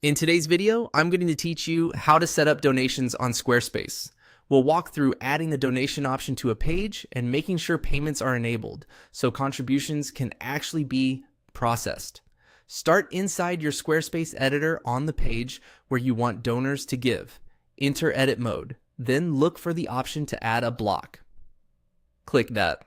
In today's video, I'm going to teach you how to set up donations on Squarespace. We'll walk through adding the donation option to a page and making sure payments are enabled so contributions can actually be processed. Start inside your Squarespace editor on the page where you want donors to give. Enter edit mode, then look for the option to add a block. Click that.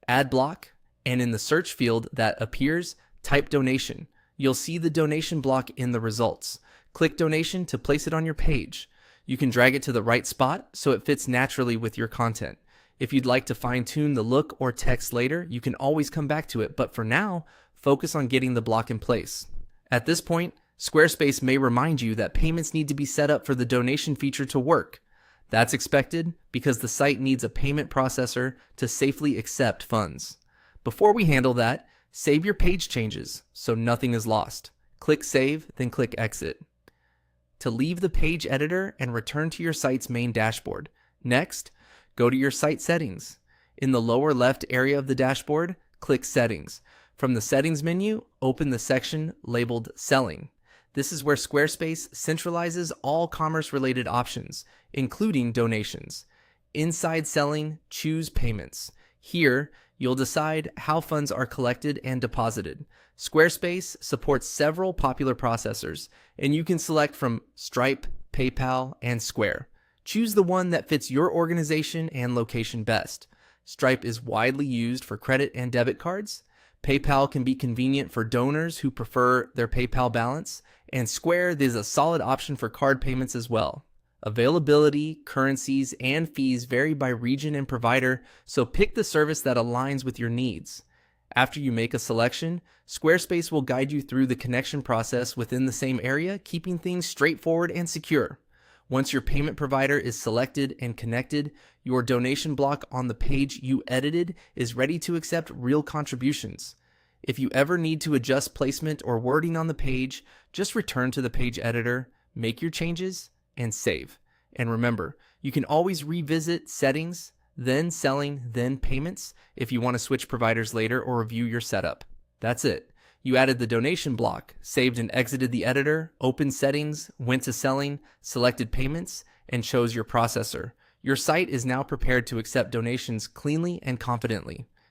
Add block, and in the search field that appears, type donation. You'll see the donation block in the results. Click donation to place it on your page. You can drag it to the right spot so it fits naturally with your content. If you'd like to fine-tune the look or text later, you can always come back to it, but for now, focus on getting the block in place. At this point, Squarespace may remind you that payments need to be set up for the donation feature to work. That's expected because the site needs a payment processor to safely accept funds. Before we handle that, save your page changes so nothing is lost. Click Save, then click Exit. To leave the page editor and return to your site's main dashboard. Next, go to your site settings. In the lower left area of the dashboard, click Settings. From the Settings menu, open the section labeled Selling. This is where Squarespace centralizes all commerce-related options, including donations. Inside Selling, choose Payments. Here, you'll decide how funds are collected and deposited. Squarespace supports several popular processors, and you can select from Stripe, PayPal, and Square. Choose the one that fits your organization and location best. Stripe is widely used for credit and debit cards. PayPal can be convenient for donors who prefer their PayPal balance, and Square is a solid option for card payments as well. Availability, currencies, and fees vary by region and provider, so pick the service that aligns with your needs. After you make a selection, Squarespace will guide you through the connection process within the same area, keeping things straightforward and secure. Once your payment provider is selected and connected, your donation block on the page you edited is ready to accept real contributions. If you ever need to adjust placement or wording on the page, just return to the page editor, make your changes, and save. And remember, you can always revisit Settings, then Selling, then Payments if you want to switch providers later or review your setup. That's it. You added the donation block, saved and exited the editor, opened Settings, went to Selling, selected Payments, and chose your processor. Your site is now prepared to accept donations cleanly and confidently.